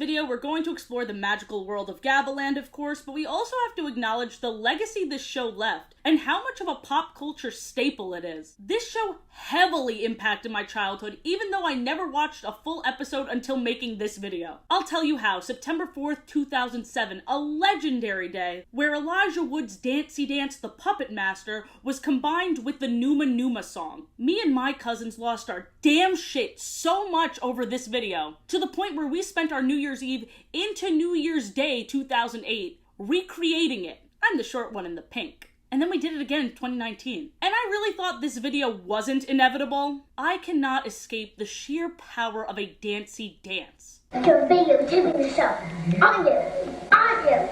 video, we're going to explore the magical world of Gabbaland, of course, but we also have to acknowledge the legacy this show left and how much of a pop culture staple it is. This show heavily impacted my childhood, even though I never watched a full episode until making this video. I'll tell you how. September 4th, 2007, a legendary day where Elijah Wood's Dancy Dance the Puppet Master was combined with the Numa Numa song. Me and my cousins lost our damn shit so much over this video, to the point where we spent our New Year's Eve into New Year's Day 2008 recreating it. I'm the short one in the pink. And then we did it again in 2019. And I really thought this video wasn't inevitable. I cannot escape the sheer power of a Dancy Dance. Your video to the show. I do.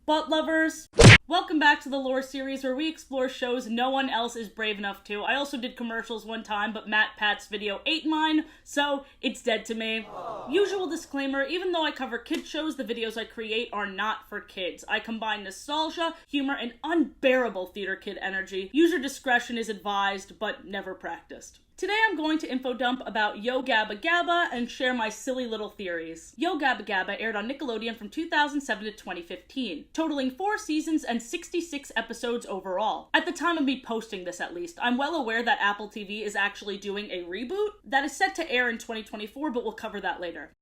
Butt lovers, welcome back to the Lore series where we explore shows no one else is brave enough to. I also did commercials one time, but Matt Pat's video ate mine, so it's dead to me. Usual disclaimer, even though I cover kids shows, the videos I create are not for kids. I combine nostalgia, humor, and unbearable theater kid energy. User discretion is advised, but never practiced. Today I'm going to info dump about Yo Gabba Gabba and share my silly little theories. Yo Gabba Gabba aired on Nickelodeon from 2007 to 2015, totaling 4 seasons and 66 episodes overall. At the time of me posting this at least, I'm well aware that Apple TV is actually doing a reboot that is set to air in 2024, but we'll cover that later.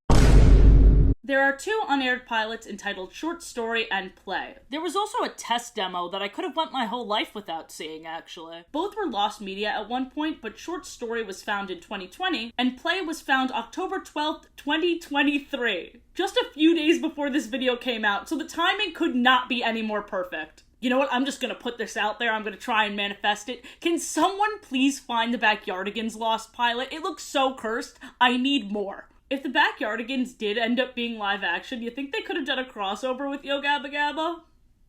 There are 2 unaired pilots entitled Short Story and Play. There was also a test demo that I could have went my whole life without seeing, actually. Both were lost media at one point, but Short Story was found in 2020, and Play was found October 12th, 2023. Just a few days before this video came out, so the timing could not be any more perfect. You know what, I'm just gonna put this out there, I'm gonna try and manifest it. Can someone please find the Backyardigans lost pilot? It looks so cursed, I need more. If the Backyardigans did end up being live action, you think they could have done a crossover with Yo Gabba Gabba?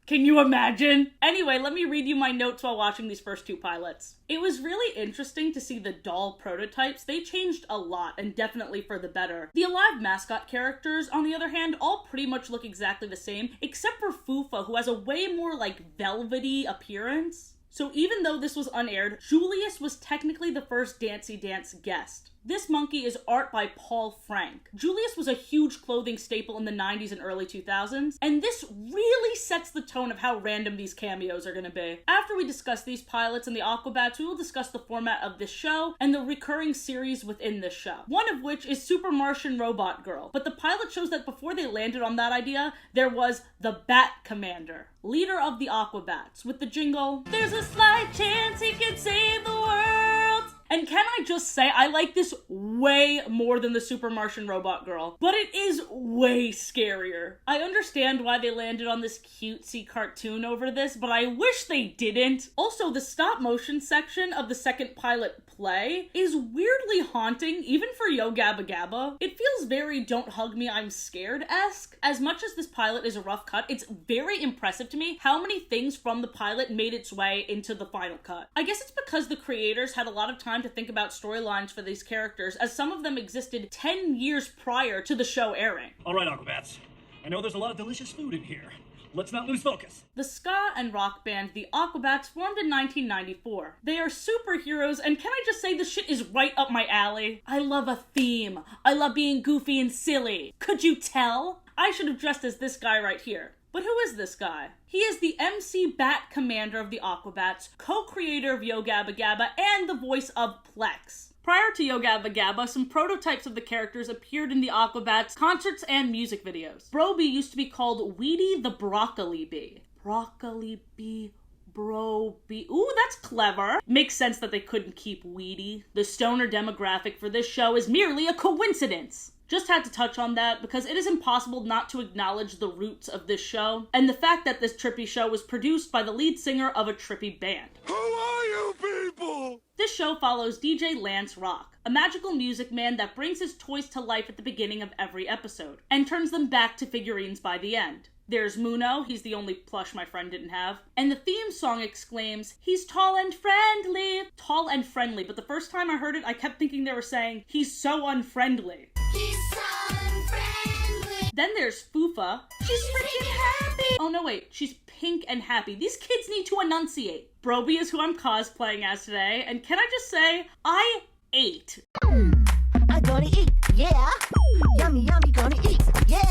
Can you imagine? Anyway, let me read you my notes while watching these first 2 pilots. It was really interesting to see the doll prototypes. They changed a lot, and definitely for the better. The alive mascot characters, on the other hand, all pretty much look exactly the same, except for Fufa, who has a way more, velvety appearance. So even though this was unaired, Julius was technically the first Dancy Dance guest. This monkey is art by Paul Frank. Julius was a huge clothing staple in the 90s and early 2000s, and this really sets the tone of how random these cameos are gonna be. After we discuss these pilots and the Aquabats, we will discuss the format of this show and the recurring series within this show. One of which is Super Martian Robot Girl, but the pilot shows that before they landed on that idea, there was the Bat Commander, leader of the Aquabats, with the jingle, "There's a slight chance he can save the world." And can I just say, I like this way more than the Super Martian Robot Girl, but it is way scarier. I understand why they landed on this cutesy cartoon over this, but I wish they didn't. Also, the stop motion section of the second pilot, Play, is weirdly haunting, even for Yo Gabba Gabba. It feels very Don't Hug Me, I'm Scared-esque. As much as this pilot is a rough cut, it's very impressive to me how many things from the pilot made its way into the final cut. I guess it's because the creators had a lot of time to think about storylines for these characters, as some of them existed 10 years prior to the show airing. Alright, Aquabats. I know there's a lot of delicious food in here. Let's not lose focus. The ska and rock band, the Aquabats, formed in 1994. They are superheroes, and can I just say this shit is right up my alley? I love a theme. I love being goofy and silly. Could you tell? I should have dressed as this guy right here. But who is this guy? He is the MC Bat Commander of the Aquabats, co-creator of Yo Gabba Gabba, and the voice of Plex. Prior to Yo Gabba Gabba, some prototypes of the characters appeared in the Aquabats concerts and music videos. Brobee used to be called Weedy the Broccoli Bee. Broccoli Bee, Brobee. Ooh, that's clever. Makes sense that they couldn't keep Weedy. The stoner demographic for this show is merely a coincidence. Just had to touch on that because it is impossible not to acknowledge the roots of this show and the fact that this trippy show was produced by the lead singer of a trippy band. Who are you people? This show follows DJ Lance Rock, a magical music man that brings his toys to life at the beginning of every episode and turns them back to figurines by the end. There's Muno, he's the only plush my friend didn't have, and the theme song exclaims, "He's tall and friendly." Tall and friendly, but the first time I heard it, I kept thinking they were saying, "He's so unfriendly." He's so unfriendly. Then there's Fufa. She's freaking happy. Oh no, wait, she's pink and happy. These kids need to enunciate. Brobee is who I'm cosplaying as today, and can I just say, I ate. I'm gonna eat, yeah. Yummy, yummy, gonna eat, yeah.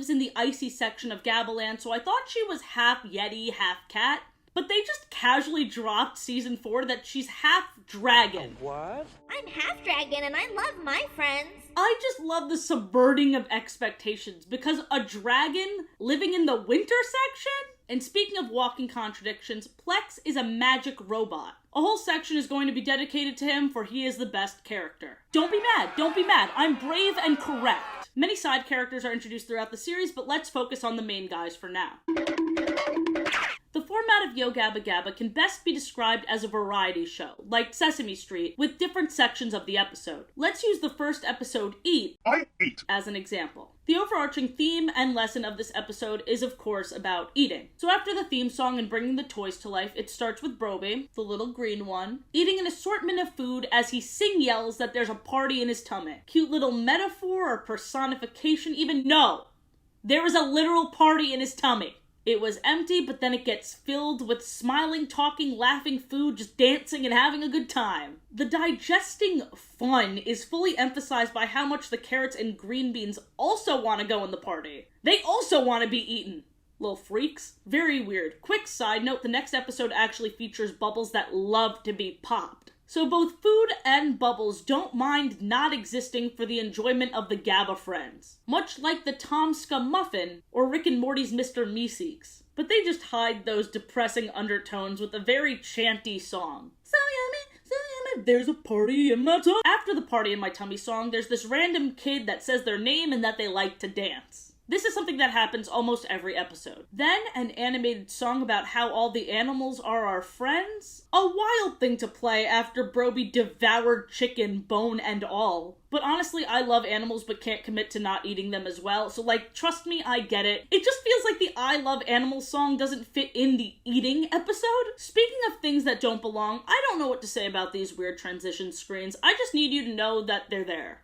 lives in the icy section of Gabbaland, so I thought she was half Yeti, half cat. But they just casually dropped season 4 that she's half dragon. What? I'm half dragon and I love my friends. I just love the subverting of expectations, because a dragon living in the winter section? And speaking of walking contradictions, Plex is a magic robot. A whole section is going to be dedicated to him, for he is the best character. Don't be mad, don't be mad. I'm brave and correct. Many side characters are introduced throughout the series, but let's focus on the main guys for now. The format of Yo Gabba Gabba can best be described as a variety show, like Sesame Street, with different sections of the episode. Let's use the first episode, Eat, I eat. as an example. The overarching theme and lesson of this episode is, of course, about eating. So after the theme song and bringing the toys to life, it starts with Brobee, the little green one, eating an assortment of food as he yells that there's a party in his tummy. Cute little metaphor or personification even? No! There is a literal party in his tummy. It was empty, but then it gets filled with smiling, talking, laughing food, just dancing and having a good time. The digesting fun is fully emphasized by how much the carrots and green beans also want to go in the party. They also want to be eaten. Little freaks. Very weird. Quick side note, the next episode actually features Bubbles that love to be popped. So both food and Bubbles don't mind not existing for the enjoyment of the Gabba friends. Much like the Tomska Muffin or Rick and Morty's Mr. Meeseeks. But they just hide those depressing undertones with a very chanty song. So yummy, there's a party in my tummy. After the party in my tummy song, there's this random kid that says their name and that they like to dance. This is something that happens almost every episode. Then, an animated song about how all the animals are our friends? A wild thing to play after Brobee devoured chicken, bone and all. But honestly, I love animals but can't commit to not eating them as well, so trust me, I get it. It just feels like the I Love Animals song doesn't fit in the eating episode. Speaking of things that don't belong, I don't know what to say about these weird transition screens. I just need you to know that they're there.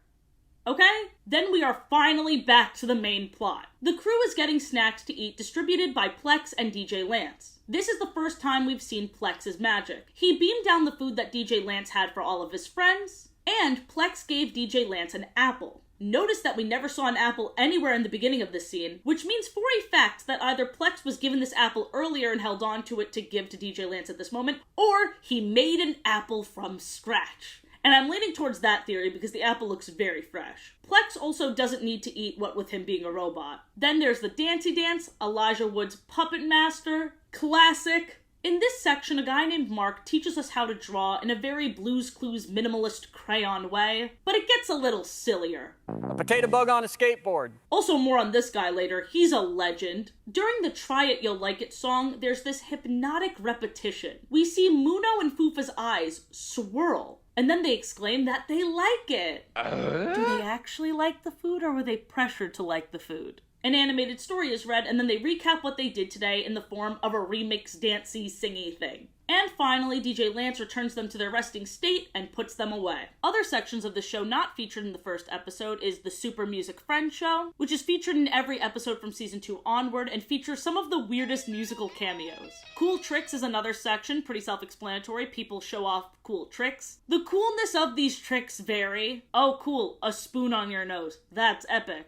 Okay? Then we are finally back to the main plot. The crew is getting snacks to eat distributed by Plex and DJ Lance. This is the first time we've seen Plex's magic. He beamed down the food that DJ Lance had for all of his friends, and Plex gave DJ Lance an apple. Notice that we never saw an apple anywhere in the beginning of this scene, which means for a fact that either Plex was given this apple earlier and held on to it to give to DJ Lance at this moment, or he made an apple from scratch. And I'm leaning towards that theory because the apple looks very fresh. Plex also doesn't need to eat, what with him being a robot. Then there's the Dancey Dance, Elijah Wood's Puppet Master, classic. In this section, a guy named Mark teaches us how to draw in a very Blue's Clues minimalist crayon way, but it gets a little sillier. A potato bug on a skateboard. Also more on this guy later, he's a legend. During the Try It You'll Like It song, there's this hypnotic repetition. We see Muno and Fufa's eyes swirl. And then they exclaim that they like it. Do they actually like the food, or were they pressured to like the food? An animated story is read, and then they recap what they did today in the form of a remix dancey singy thing. And finally, DJ Lance returns them to their resting state and puts them away. Other sections of the show not featured in the first episode is the Super Music Friends Show, which is featured in every episode from season 2 onward and features some of the weirdest musical cameos. Cool Tricks is another section, pretty self-explanatory. People show off cool tricks. The coolness of these tricks vary. Oh cool, a spoon on your nose. That's epic.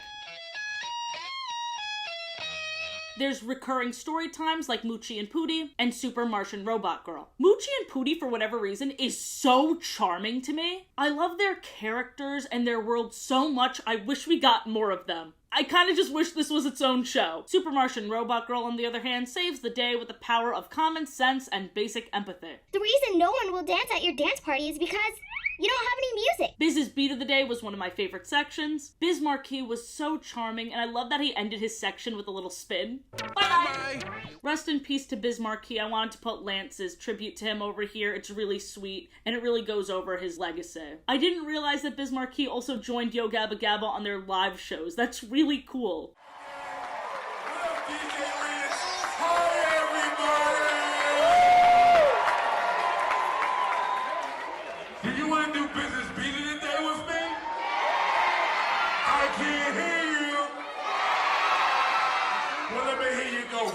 There's recurring story times like Moochie and Pootie and Super Martian Robot Girl. Moochie and Pootie, for whatever reason, is so charming to me. I love their characters and their world so much, I wish we got more of them. I kind of just wish this was its own show. Super Martian Robot Girl, on the other hand, saves the day with the power of common sense and basic empathy. The reason no one will dance at your dance party is because you don't have any music. Biz's Beat of the Day was one of my favorite sections. Biz Marquis was so charming, and I love that he ended his section with a little spin. Bye-bye! Rest in peace to Biz Marquis. I wanted to put Lance's tribute to him over here. It's really sweet, and it really goes over his legacy. I didn't realize that Biz Marquis also joined Yo Gabba Gabba on their live shows. That's really cool. Do you want to do business beating the day with me? I can't hear you. Well, let me hear you go.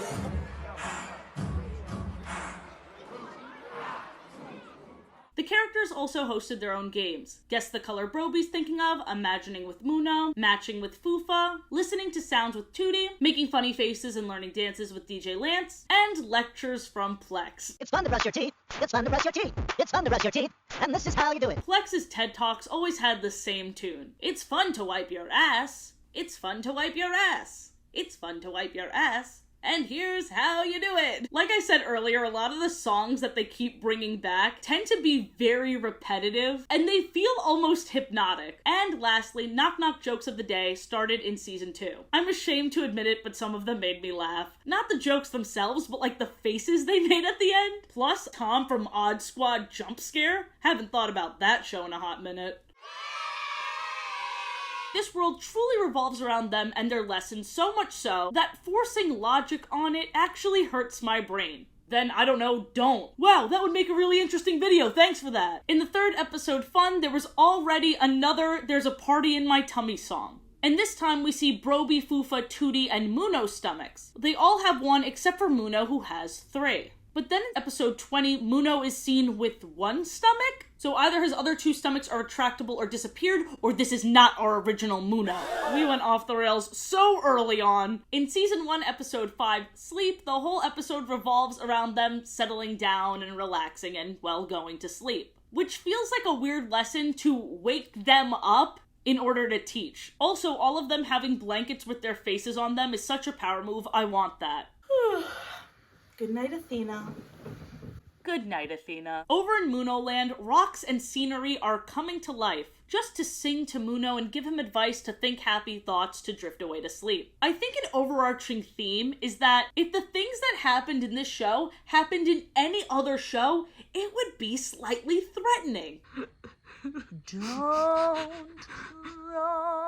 The characters also hosted their own games. Guess the color Brobee's thinking of, imagining with Muno, matching with Fufa, listening to sounds with Tootie, making funny faces and learning dances with DJ Lance, and lectures from Plex. It's fun to brush your teeth. It's fun to brush your teeth. It's fun to brush your teeth. And this is how you do it. Plex's TED Talks always had the same tune. It's fun to wipe your ass. It's fun to wipe your ass. It's fun to wipe your ass. And here's how you do it. Like I said earlier, a lot of the songs that they keep bringing back tend to be very repetitive, and they feel almost hypnotic. And lastly, Knock Knock Jokes of the Day started in season 2. I'm ashamed to admit it, but some of them made me laugh. Not the jokes themselves, but like the faces they made at the end. Plus, Tom from Odd Squad Jump Scare. Haven't thought about that show in a hot minute. This world truly revolves around them and their lessons, so much so that forcing logic on it actually hurts my brain. Then, I don't know, don't. Wow, that would make a really interesting video, thanks for that. In the third episode, Fun, there was already another There's a Party in My Tummy song. And this time we see Brobee, Fufa, Tootie, and Muno's stomachs. They all have one except for Muno, who has 3. But then in episode 20, Muno is seen with 1 stomach? So either his other 2 stomachs are retractable or disappeared, or this is not our original Muno. We went off the rails so early on. In season 1, episode 5, Sleep, the whole episode revolves around them settling down and relaxing and, well, going to sleep. Which feels like a weird lesson to wake them up in order to teach. Also, all of them having blankets with their faces on them is such a power move. I want that. Good night, Athena. Good night, Athena. Over in Muno Land, rocks and scenery are coming to life, just to sing to Muno and give him advice to think happy thoughts to drift away to sleep. I think an overarching theme is that if the things that happened in this show happened in any other show, it would be slightly threatening. Don't cry.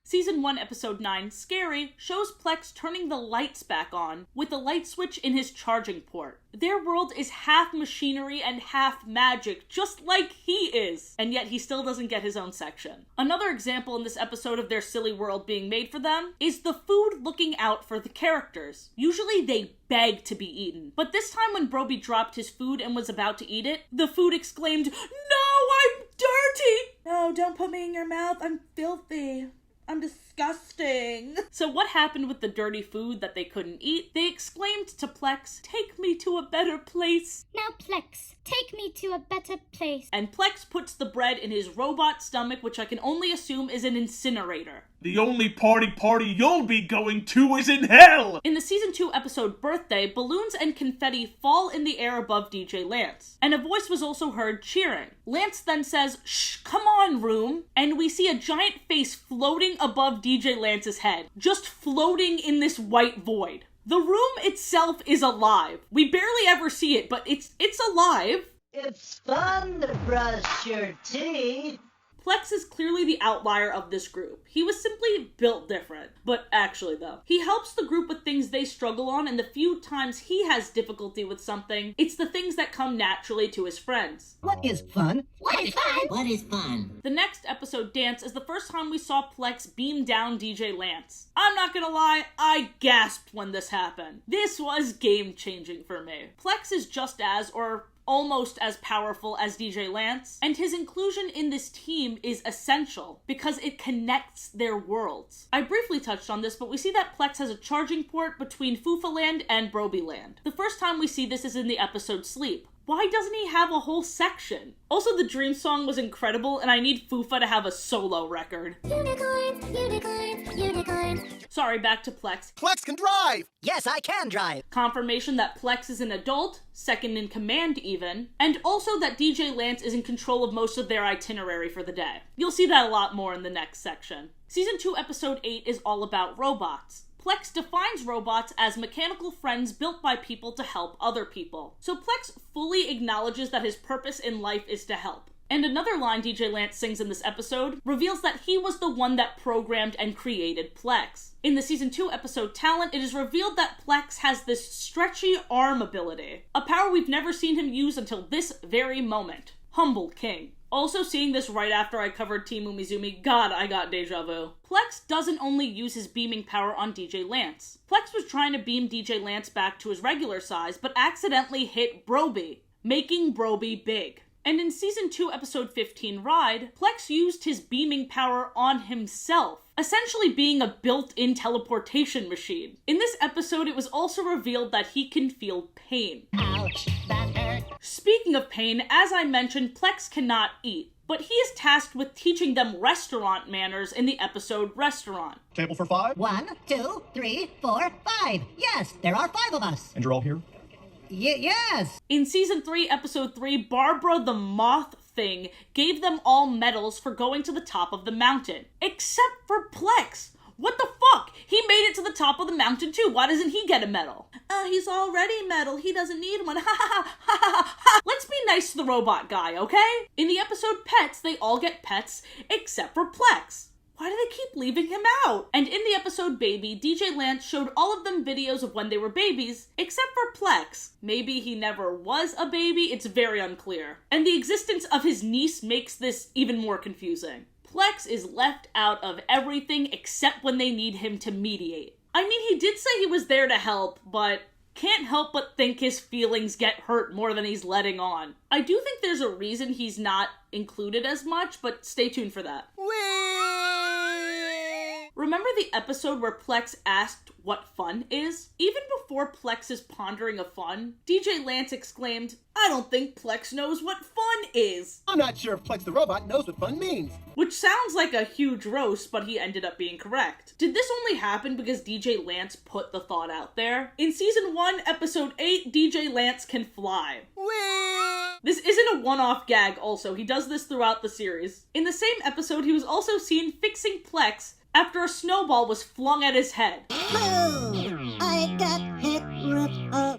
Season 1, Episode 9, Scary, shows Plex turning the lights back on with a light switch in his charging port. Their world is half machinery and half magic, just like he is, and yet he still doesn't get his own section. Another example in this episode of their silly world being made for them is the food looking out for the characters. Usually they beg to be eaten, but this time when Brobee dropped his food and was about to eat it, the food exclaimed, "No, I'm dirty!" No, don't put me in your mouth. I'm filthy. I'm disgusting. So what happened with the dirty food that they couldn't eat? They exclaimed to Plex, "Take me to a better place." Now, Plex, take me to a better place. And Plex puts the bread in his robot stomach, which I can only assume is an incinerator. The only party you'll be going to is in hell! In the season 2 episode Birthday, balloons and confetti fall in the air above DJ Lance. And a voice was also heard cheering. Lance then says, "Shh, come on, room." And we see a giant face floating above DJ Lance's head. Just floating in this white void. The room itself is alive. We barely ever see it, but it's alive. It's fun to brush your teeth. Plex is clearly the outlier of this group. He was simply built different. But actually though, he helps the group with things they struggle on, and the few times he has difficulty with something, it's the things that come naturally to his friends. What is fun? What is fun? What is fun? The next episode, Dance, is the first time we saw Plex beam down DJ Lance. I'm not gonna lie, I gasped when this happened. This was game-changing for me. Plex is just as, or almost as powerful as DJ Lance, and his inclusion in this team is essential because it connects their worlds. I briefly touched on this, but we see that Plex has a charging port between Fufa Land and Brobee Land. The first time we see this is in the episode Sleep. Why doesn't he have a whole section? Also, the Dream song was incredible, and I need Fufa to have a solo record. Unicorns, unicorns, unicorns. Sorry, back to Plex. Plex can drive! Yes, I can drive! Confirmation that Plex is an adult, second in command even, and also that DJ Lance is in control of most of their itinerary for the day. You'll see that a lot more in the next section. Season 2, Episode 8 is all about robots. Plex defines robots as mechanical friends built by people to help other people. So Plex fully acknowledges that his purpose in life is to help. And another line DJ Lance sings in this episode reveals that he was the one that programmed and created Plex. In the Season 2 episode Talent, it is revealed that Plex has this stretchy arm ability, a power we've never seen him use until this very moment. Humble king. Also, seeing this right after I covered Team Umizoomi, God, I got deja vu. Plex doesn't only use his beaming power on DJ Lance. Plex was trying to beam DJ Lance back to his regular size, but accidentally hit brobee, making brobee big. And in Season 2, Episode 15, Ride, Plex used his beaming power on himself, essentially being a built-in teleportation machine. In this episode, it was also revealed that he can feel pain. Ouch, that hurt. Speaking of pain, as I mentioned, Plex cannot eat, but he is tasked with teaching them restaurant manners in the episode Restaurant. Table for 5? 1, 2, 3, 4, 5. Yes, there are 5 of us. And you're all here? Yes. In Season 3, Episode 3, Barbara the Moth Thing gave them all medals for going to the top of the mountain. Except for Plex. What the fuck? He made it to the top of the mountain too. Why doesn't he get a medal? He's already medal. He doesn't need one. Ha ha ha ha ha. Let's be nice to the robot guy, okay? In the episode Pets, they all get pets except for Plex. Why do they keep leaving him out? And in the episode Baby, DJ Lance showed all of them videos of when they were babies, except for Plex. Maybe he never was a baby, it's very unclear. And the existence of his niece makes this even more confusing. Plex is left out of everything except when they need him to mediate. I mean, he did say he was there to help, but can't help but think his feelings get hurt more than he's letting on. I do think there's a reason he's not included as much, but stay tuned for that. Remember the episode where Plex asked what fun is? Even before Plex is pondering a fun, DJ Lance exclaimed, "I don't think Plex knows what fun is." I'm not sure if Plex the robot knows what fun means. Which sounds like a huge roast, but he ended up being correct. Did this only happen because DJ Lance put the thought out there? In Season 1, Episode 8, DJ Lance can fly. This isn't a one-off gag also, he does this throughout the series. In the same episode, he was also seen fixing Plex after a snowball was flung at his head. I got hit.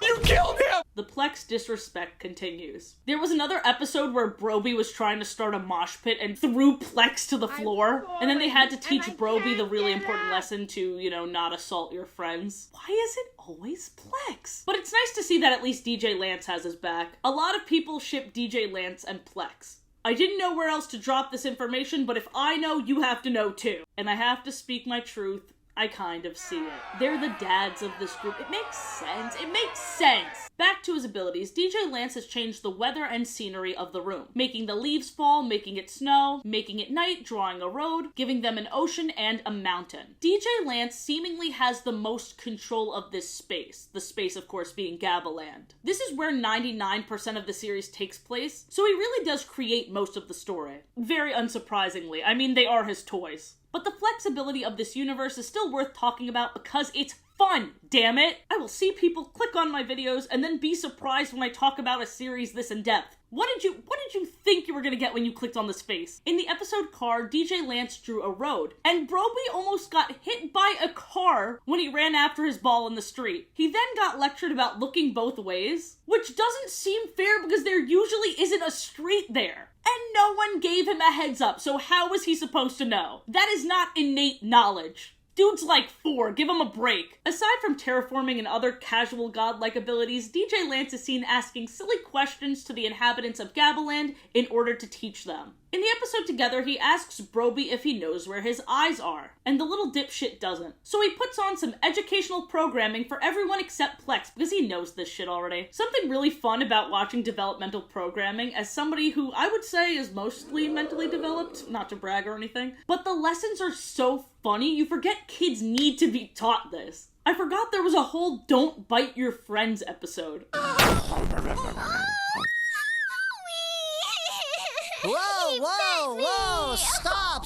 You killed him! The Plex disrespect continues. There was another episode where Brobee was trying to start a mosh pit and threw Plex to the floor, and then they had to teach Brobee the really important lesson to, not assault your friends. Why is it always Plex? But it's nice to see that at least DJ Lance has his back. A lot of people ship DJ Lance and Plex. I didn't know where else to drop this information, but if I know, you have to know too. And I have to speak my truth. I kind of see it. They're the dads of this group. It makes sense. It makes sense. Back to his abilities, DJ Lance has changed the weather and scenery of the room, making the leaves fall, making it snow, making it night, drawing a road, giving them an ocean and a mountain. DJ Lance seemingly has the most control of this space, the space of course being Gabba Land. This is where 99% of the series takes place, so he really does create most of the story. Very unsurprisingly. I mean, they are his toys. But the flexibility of this universe is still worth talking about because it's fun, damn it! I will see people click on my videos and then be surprised when I talk about a series this in depth. What did you think you were gonna get when you clicked on this face? In the episode Car, DJ Lance drew a road, and Brobee almost got hit by a car when he ran after his ball in the street. He then got lectured about looking both ways, which doesn't seem fair because there usually isn't a street there. And no one gave him a heads up, so how was he supposed to know? That is not innate knowledge. Dude's like 4, give him a break. Aside from terraforming and other casual godlike abilities, DJ Lance is seen asking silly questions to the inhabitants of Gabba Land in order to teach them. In the episode Together, he asks Brobee if he knows where his eyes are, and the little dipshit doesn't. So he puts on some educational programming for everyone except Plex, because he knows this shit already. Something really fun about watching developmental programming as somebody who I would say is mostly mentally developed, not to brag or anything, but the lessons are so funny, you forget kids need to be taught this. I forgot there was a whole Don't Bite Your Friends episode. Whoa, stop!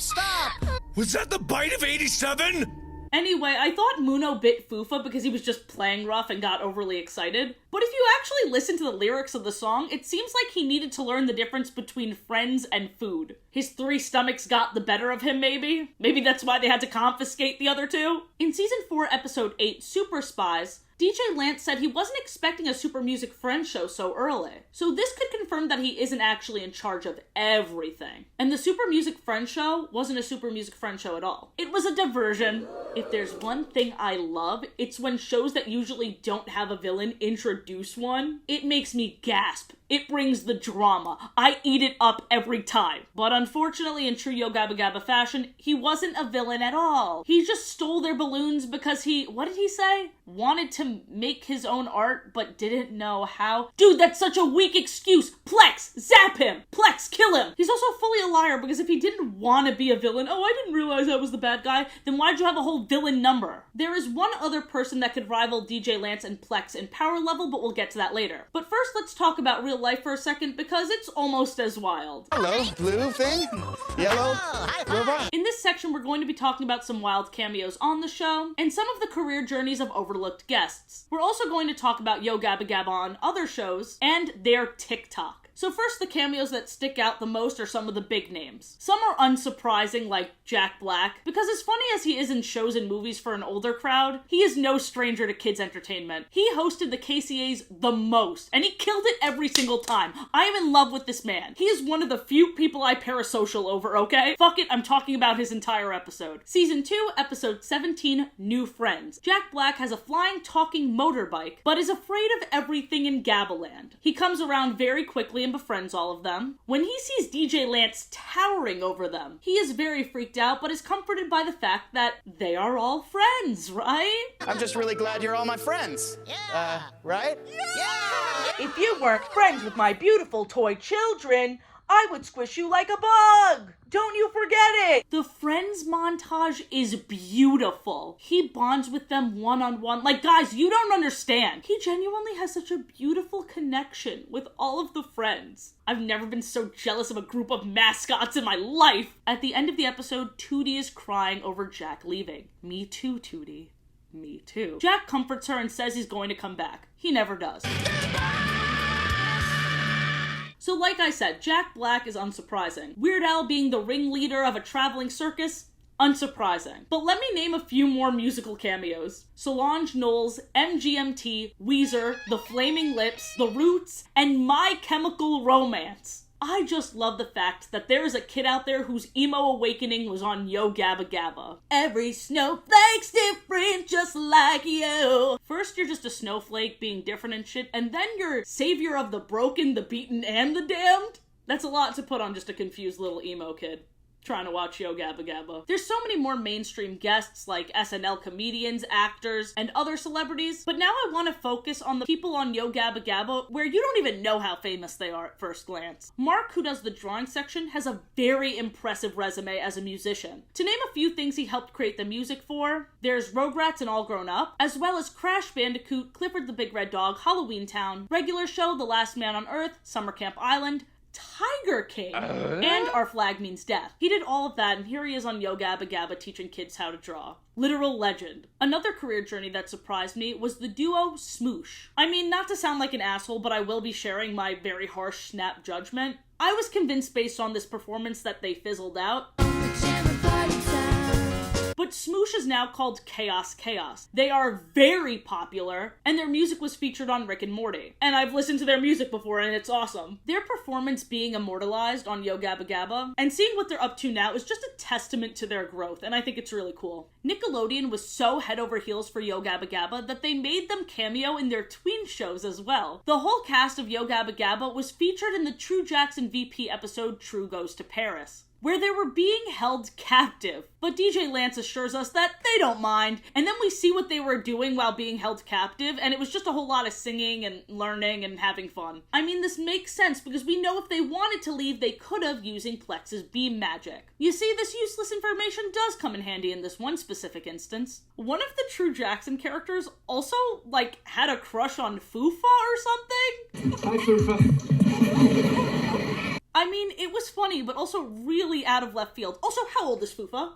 Was that the bite of 87? Anyway, I thought Muno bit Fufa because he was just playing rough and got overly excited. But if you actually listen to the lyrics of the song, it seems like he needed to learn the difference between friends and food. His 3 stomachs got the better of him, maybe? Maybe that's why they had to confiscate the other 2? In Season 4, Episode 8, Super Spies, DJ Lance said he wasn't expecting a Super Music Friends show so early. So this could confirm that he isn't actually in charge of everything. And the Super Music Friends show wasn't a Super Music Friends show at all. It was a diversion. If there's one thing I love, it's when shows that usually don't have a villain introduce introduce one, it makes me gasp. It brings the drama. I eat it up every time. But unfortunately, in true Yo Gabba Gabba fashion, he wasn't a villain at all. He just stole their balloons because he, what did he say? Wanted to make his own art, but didn't know how. Dude, that's such a weak excuse. Plex, zap him. Plex, kill him. He's also fully a liar because if he didn't want to be a villain, oh, I didn't realize I was the bad guy, then why'd you have a whole villain number? There is one other person that could rival DJ Lance and Plex in power level, but we'll get to that later. But first, let's talk about real life for a second because it's almost as wild. Hello, blue thing, yellow, robot. In this section, we're going to be talking about some wild cameos on the show and some of the career journeys of overlooked guests. We're also going to talk about Yo Gabba Gabba on other shows and their TikTok. So first, the cameos that stick out the most are some of the big names. Some are unsurprising, like Jack Black, because as funny as he is in shows and movies for an older crowd, he is no stranger to kids' entertainment. He hosted the KCAs the most, and he killed it every single time. I am in love with this man. He is one of the few people I parasocial over, okay? Fuck it, I'm talking about his entire episode. Season 2, episode 17, New Friends. Jack Black has a flying, talking motorbike, but is afraid of everything in Gabbaland. He comes around very quickly and befriends all of them. When he sees DJ Lance towering over them, he is very freaked out, but is comforted by the fact that they are all friends, right? I'm just really glad you're all my friends. Right? If you weren't friends with my beautiful toy children, I would squish you like a bug. Don't you forget it. The Friends montage is beautiful. He bonds with them one-on-one. Like, guys, you don't understand. He genuinely has such a beautiful connection with all of the friends. I've never been so jealous of a group of mascots in my life. At the end of the episode, Tootie is crying over Jack leaving. Me too, Tootie. Me too. Jack comforts her and says he's going to come back. He never does. So like I said, Jack Black is unsurprising. Weird Al being the ringleader of a traveling circus, unsurprising. But let me name a few more musical cameos. Solange Knowles, MGMT, Weezer, The Flaming Lips, The Roots, and My Chemical Romance. I just love the fact that there is a kid out there whose emo awakening was on Yo Gabba Gabba. Every snowflake's different just like you. First you're just a snowflake being different and shit, and then you're savior of the broken, the beaten, and the damned? That's a lot to put on just a confused little emo kid trying to watch Yo Gabba Gabba. There's so many more mainstream guests like SNL comedians, actors, and other celebrities, but now I want to focus on the people on Yo Gabba Gabba where you don't even know how famous they are at first glance. Mark, who does the drawing section, has a very impressive resume as a musician. To name a few things he helped create the music for, there's Rugrats and All Grown Up, as well as Crash Bandicoot, Clifford the Big Red Dog, Halloween Town, Regular Show, The Last Man on Earth, Summer Camp Island, Tiger King, and Our Flag Means Death. He did all of that, and here he is on Yo Gabba Gabba teaching kids how to draw. Literal legend. Another career journey that surprised me was the duo Smoosh. I mean, not to sound like an asshole, but I will be sharing my very harsh snap judgment. I was convinced based on this performance that they fizzled out. But Smoosh is now called Chaos Chaos. They are very popular, and their music was featured on Rick and Morty. And I've listened to their music before, and it's awesome. Their performance being immortalized on Yo Gabba Gabba, and seeing what they're up to now is just a testament to their growth, and I think it's really cool. Nickelodeon was so head over heels for Yo Gabba Gabba that they made them cameo in their tween shows as well. The whole cast of Yo Gabba Gabba was featured in the True Jackson VP episode True Goes to Paris, where they were being held captive. But DJ Lance assures us that they don't mind, and then we see what they were doing while being held captive, and it was just a whole lot of singing and learning and having fun. I mean, this makes sense because we know if they wanted to leave, they could have using Plex's beam magic. You see, this useless information does come in handy in this one specific instance. One of the True Jackson characters also, had a crush on Fufa or something? Hi, Fufa. I mean, it was funny, but also really out of left field. Also, how old is Fufa?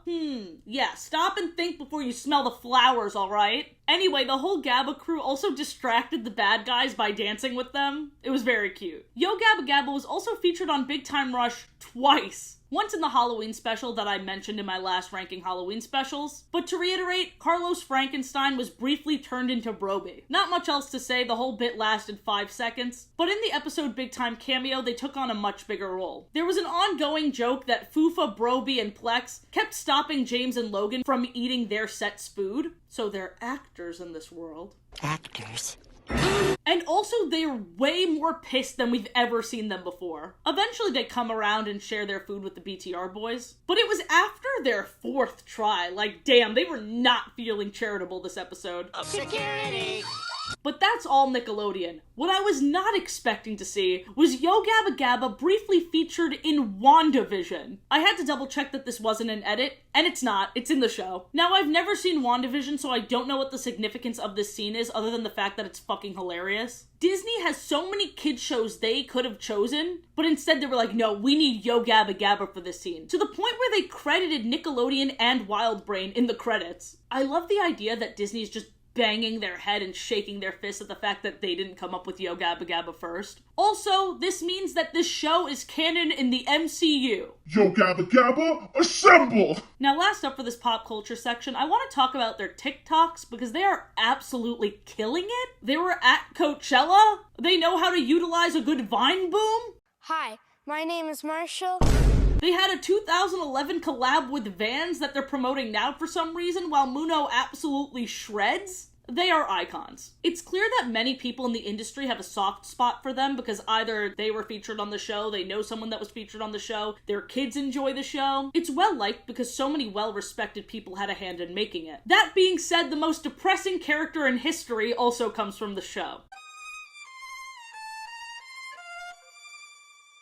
Yeah, stop and think before you smell the flowers, alright? Anyway, the whole Gabba crew also distracted the bad guys by dancing with them. It was very cute. Yo Gabba Gabba was also featured on Big Time Rush twice. Once in the Halloween special that I mentioned in my last ranking Halloween specials. But to reiterate, Carlos Frankenstein was briefly turned into Brobee. Not much else to say, the whole bit lasted 5 seconds. But in the episode Big Time Cameo, they took on a much bigger role. There was an ongoing joke that Fufa, Brobee, and Plex kept stopping James and Logan from eating their set's food. So they're actors in this world. Actors? And also, they're way more pissed than we've ever seen them before. Eventually, they come around and share their food with the BTR boys. But it was after their 4th try. Like, damn, they were not feeling charitable this episode. Security! But that's all Nickelodeon. What I was not expecting to see was Yo Gabba Gabba briefly featured in WandaVision. I had to double check that this wasn't an edit, and it's not. It's in the show. Now, I've never seen WandaVision, so I don't know what the significance of this scene is other than the fact that it's fucking hilarious. Disney has so many kids shows they could have chosen, but instead they were like, no, we need Yo Gabba Gabba for this scene. To the point where they credited Nickelodeon and Wildbrain in the credits. I love the idea that Disney's just banging their head and shaking their fists at the fact that they didn't come up with Yo Gabba Gabba first. Also, this means that this show is canon in the MCU. Yo Gabba Gabba, assemble! Now, last up for this pop culture section, I want to talk about their TikToks because they are absolutely killing it. They were at Coachella. They know how to utilize a good Vine boom. Hi, my name is Marshall. They had a 2011 collab with Vans that they're promoting now for some reason, while Muno absolutely shreds. They are icons. It's clear that many people in the industry have a soft spot for them because either they were featured on the show, they know someone that was featured on the show, their kids enjoy the show. It's well liked because so many well-respected people had a hand in making it. That being said, the most depressing character in history also comes from the show.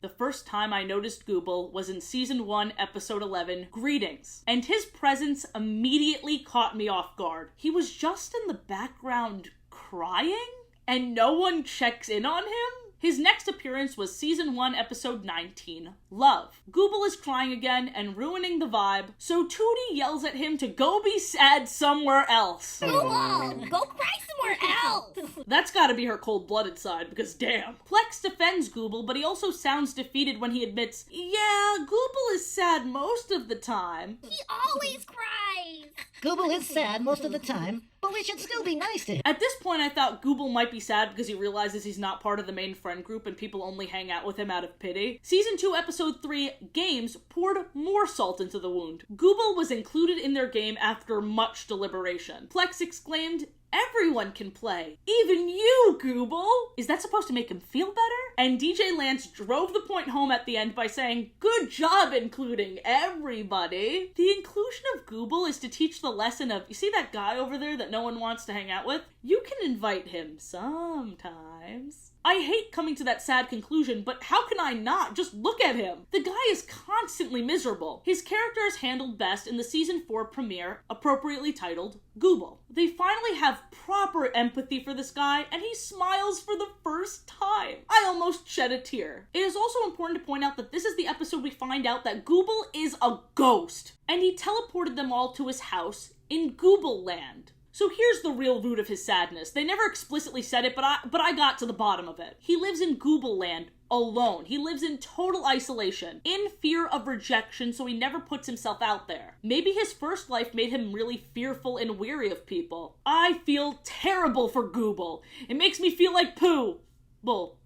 The first time I noticed Gooble was in Season 1, Episode 11, Greetings, and his presence immediately caught me off guard. He was just in the background crying, and no one checks in on him? His next appearance was Season 1, Episode 19, Love. Gooble is crying again and ruining the vibe, so Tootie yells at him to go be sad somewhere else. Google, go cry somewhere else. That's gotta be her cold-blooded side, because damn. Plex defends Gooble, but he also sounds defeated when he admits, yeah, Gooble is sad most of the time. He always cries. Google is sad most of the time, but we should still be nice to him. At this point, I thought Gooble might be sad because he realizes he's not part of the main friend group and people only hang out with him out of pity. Season 2, Episode 3, Games, poured more salt into the wound. Google was included in their game after much deliberation. Plex exclaimed, everyone can play. Even you, Gooble! Is that supposed to make him feel better? And DJ Lance drove the point home at the end by saying, good job including everybody. The inclusion of Gooble is to teach the lesson of, you see that guy over there that no one wants to hang out with? You can invite him sometimes. I hate coming to that sad conclusion, but how can I not? Just look at him. The guy is constantly miserable. His character is handled best in the Season 4 premiere, appropriately titled Gooble. They finally have proper empathy for this guy, and he smiles for the first time. I almost shed a tear. It is also important to point out that this is the episode we find out that Gooble is a ghost, and he teleported them all to his house in Gooble Land. So here's the real root of his sadness. They never explicitly said it, but I got to the bottom of it. He lives in Gooble Land alone. He lives in total isolation, in fear of rejection, so he never puts himself out there. Maybe his first life made him really fearful and weary of people. I feel terrible for Gooble. It makes me feel like poo. Bull.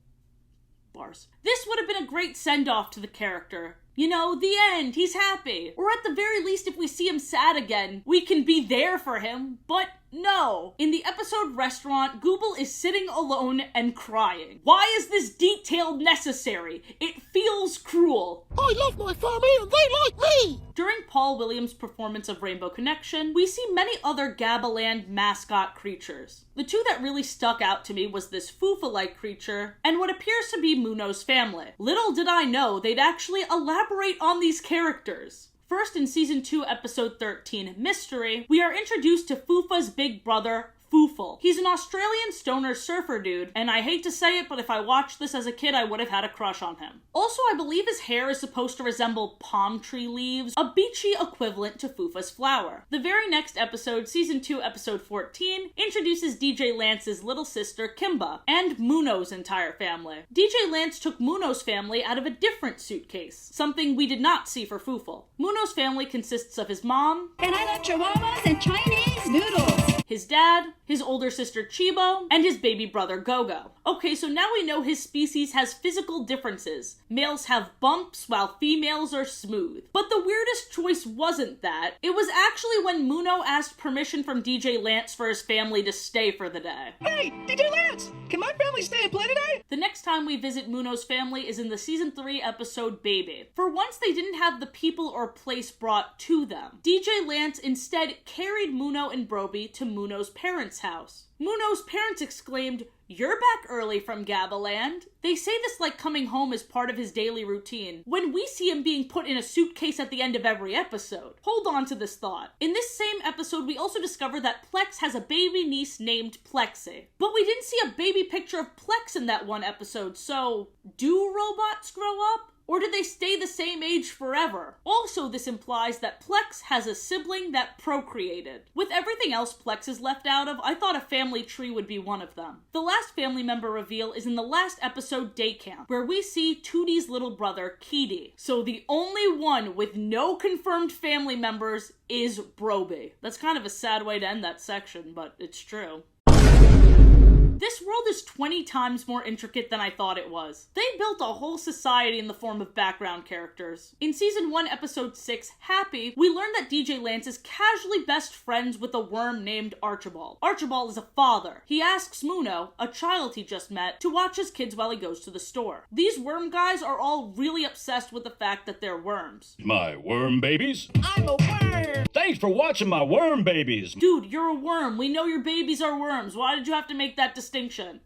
Bars. This would have been a great send-off to the character. You know, the end, he's happy. Or at the very least, if we see him sad again, we can be there for him, but no. In the episode Restaurant, Gooble is sitting alone and crying. Why is this detail necessary? It feels cruel. I love my family and they like me! During Paul Williams' performance of Rainbow Connection, we see many other Gabbaland mascot creatures. The two that really stuck out to me was this Foofa-like creature and what appears to be Muno's family. Little did I know they'd actually elaborate on these characters. First, in Season 2, Episode 13, Mystery, we are introduced to Foofa's big brother, Foofle. He's an Australian stoner surfer dude, and I hate to say it, but if I watched this as a kid, I would have had a crush on him. Also, I believe his hair is supposed to resemble palm tree leaves, a beachy equivalent to Foofa's flower. The very next episode, Season 2, Episode 14, introduces DJ Lance's little sister, Kimba, and Muno's entire family. DJ Lance took Muno's family out of a different suitcase, something we did not see for Foofle. Muno's family consists of his mom, And I love chihuahuas and Chinese noodles. his dad, his his older sister Chibo, and his baby brother Gogo. Okay, so now we know his species has physical differences. Males have bumps while females are smooth. But the weirdest choice wasn't that. It was actually when Muno asked permission from DJ Lance for his family to stay for the day. Hey, DJ Lance! Can my family stay and play today? The next time we visit Muno's family is in the season 3 episode Baby. For once, they didn't have the people or place brought to them. DJ Lance instead carried Muno and Brobee to Muno's parents' house. Muno's parents exclaimed, "You're back early from Gabbaland." They say this like coming home is part of his daily routine, when we see him being put in a suitcase at the end of every episode. Hold on to this thought. In this same episode, we also discover that Plex has a baby niece named Plexi. But we didn't see a baby picture of Plex in that one episode, so do robots grow up? Or do they stay the same age forever? Also, this implies that Plex has a sibling that procreated. With everything else Plex is left out of, I thought a family tree would be one of them. The last family member reveal is in the last episode, Day Camp, where we see Tootie's little brother, Keedy. So the only one with no confirmed family members is Brobee. That's kind of a sad way to end that section, but it's true. This world is 20 times more intricate than I thought it was. They built a whole society in the form of background characters. In season 1, episode 6, Happy, we learned that DJ Lance is casually best friends with a worm named Archibald. Archibald is a father. He asks Muno, a child he just met, to watch his kids while he goes to the store. These worm guys are all really obsessed with the fact that they're worms. My worm babies? I'm a worm! Thanks for watching my worm babies! Dude, you're a worm. We know your babies are worms. Why did you have to make that distinction?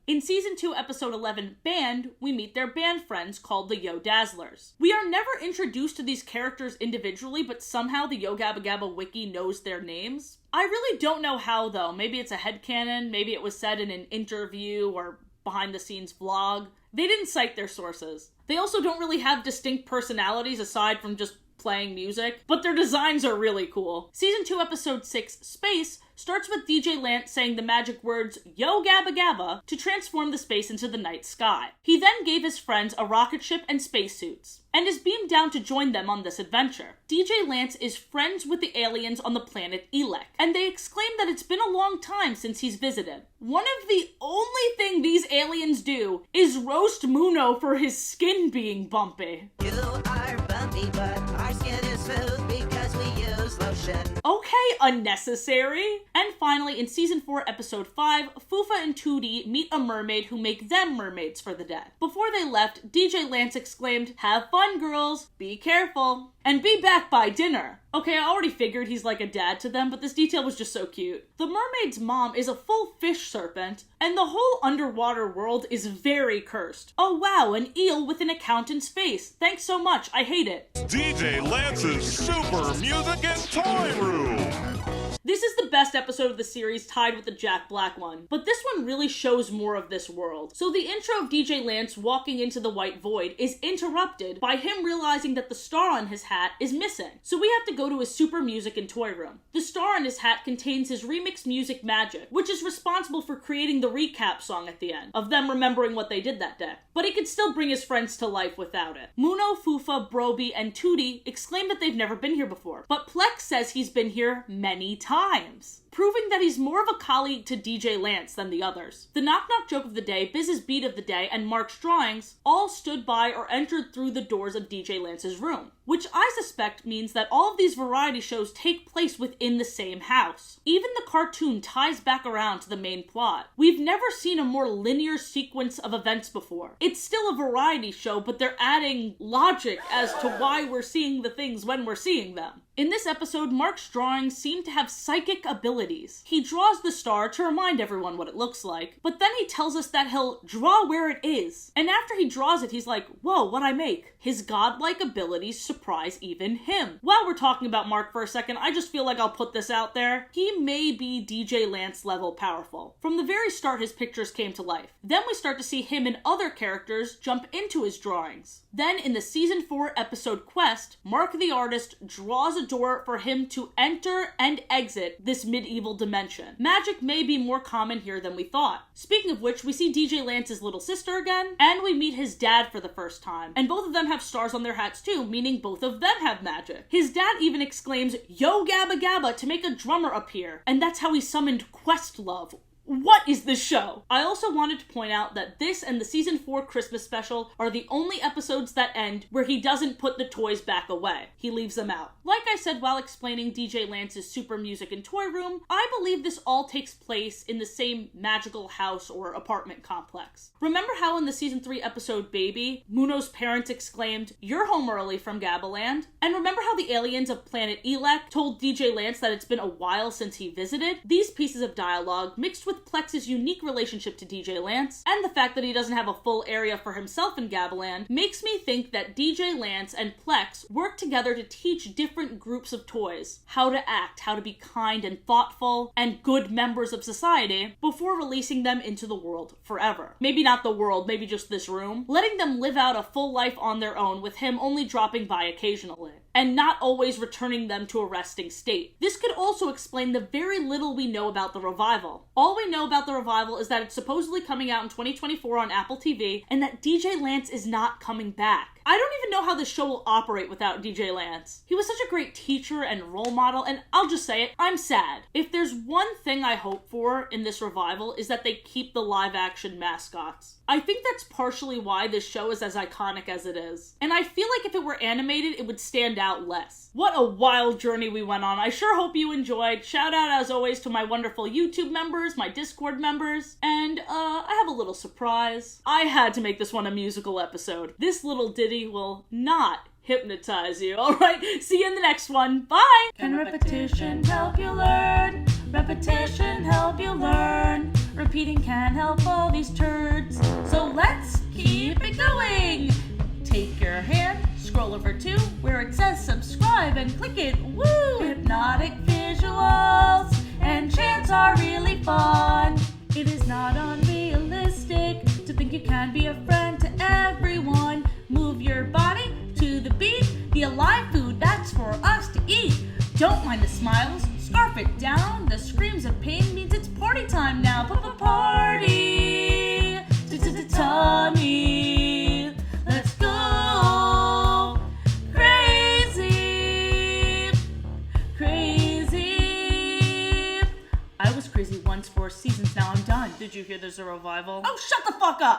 In season 2, episode 11, Band, we meet their band friends called the Yo Dazzlers. We are never introduced to these characters individually, but somehow the Yo Gabba Gabba wiki knows their names. I really don't know how though. Maybe it's a headcanon, maybe it was said in an interview or behind the scenes vlog. They didn't cite their sources. They also don't really have distinct personalities aside from just playing music, but their designs are really cool. Season 2, episode 6, Space, starts with DJ Lance saying the magic words, "Yo Gabba Gabba," to transform the space into the night sky. He then gave his friends a rocket ship and spacesuits, and is beamed down to join them on this adventure. DJ Lance is friends with the aliens on the planet Elec, and they exclaim that it's been a long time since he's visited. One of the only thing these aliens do is roast Muno for his skin being bumpy. You are bumpy, but our skin is smooth because we use lotion. Okay, unnecessary. And finally, in season 4, episode 5, Fufa and Tootie meet a mermaid who make them mermaids for the day. Before they left, DJ Lance exclaimed, "Have fun, girls. Be careful. And be back by dinner." Okay, I already figured he's like a dad to them, but this detail was just so cute. The mermaid's mom is a full fish serpent, and the whole underwater world is very cursed. Oh wow, an eel with an accountant's face. Thanks so much, I hate it. DJ Lance's Super Music and Toy Room. This is the best episode of the series, tied with the Jack Black one, but this one really shows more of this world. So the intro of DJ Lance walking into the white void is interrupted by him realizing that the star on his hat is missing. So we have to go to his Super Music and Toy Room. The star on his hat contains his remix music Magic, which is responsible for creating the recap song at the end, of them remembering what they did that day. But he could still bring his friends to life without it. Muno, Fufa, Brobee, and Tootie exclaim that they've never been here before, but Plex says he's been here many times, proving that he's more of a colleague to DJ Lance than the others. The knock-knock joke of the day, Biz's beat of the day, and Mark's drawings all stood by or entered through the doors of DJ Lance's room, which I suspect means that all of these variety shows take place within the same house. Even the cartoon ties back around to the main plot. We've never seen a more linear sequence of events before. It's still a variety show, but they're adding logic as to why we're seeing the things when we're seeing them. In this episode, Mark's drawings seem to have psychic abilities. He draws the star to remind everyone what it looks like, but then he tells us that he'll draw where it is. And after he draws it, he's like, whoa, what'd I make? His godlike abilities surprise even him. While we're talking about Mark for a second, I just feel like I'll put this out there. He may be DJ Lance level powerful. From the very start, his pictures came to life. Then we start to see him and other characters jump into his drawings. Then in the season 4 episode Quest, Mark the artist draws a door for him to enter and exit this medieval dimension. Magic may be more common here than we thought. Speaking of which, we see DJ Lance's little sister again, and we meet his dad for the first time. And both of them have stars on their hats too, meaning both of them have magic. His dad even exclaims, "Yo Gabba Gabba," to make a drummer appear, and that's how he summoned Questlove. What is this show? I also wanted to point out that this and the season 4 Christmas special are the only episodes that end where he doesn't put the toys back away. He leaves them out. Like I said while explaining DJ Lance's super music and toy room, I believe this all takes place in the same magical house or apartment complex. Remember how in the season 3 episode Baby, Muno's parents exclaimed, "You're home early from Gabbaland"? And remember how the aliens of planet Elec told DJ Lance that it's been a while since he visited? These pieces of dialogue, mixed with Plex's unique relationship to DJ Lance, and the fact that he doesn't have a full area for himself in Gabbaland, makes me think that DJ Lance and Plex work together to teach different groups of toys how to act, how to be kind and thoughtful, and good members of society before releasing them into the world forever. Maybe not the world, maybe just this room. Letting them live out a full life on their own with him only dropping by occasionally, and not always returning them to a resting state. This could also explain the very little we know about the revival. All we know about the revival is that it's supposedly coming out in 2024 on Apple TV, and that DJ Lance is not coming back. I don't even know how this show will operate without DJ Lance. He was such a great teacher and role model, and I'll just say it, I'm sad. If there's one thing I hope for in this revival is that they keep the live action mascots. I think that's partially why this show is as iconic as it is. And I feel like if it were animated, it would stand out less. What a wild journey we went on. I sure hope you enjoyed. Shout out as always to my wonderful YouTube members, my Discord members, and I have a little surprise. I had to make this one a musical episode. This little ditty will not hypnotize you. Alright, see you in the next one. Bye! Can repetition help you learn? Repetition help you learn. Repeating can help all these turds. So let's keep it going! Take your hand, scroll over to where it says subscribe and click it. Woo! Hypnotic visuals and chants are really fun. It is not unrealistic to think you can be a friend to everyone. Move your body to the beat, the alive food that's for us to eat. Don't mind the smiles, scarf it down. The screams of pain means it's party time now. Party, Tommy, let's go crazy, crazy. I was crazy once for seasons, now I'm done. Did you hear there's a revival? Oh, shut the fuck up!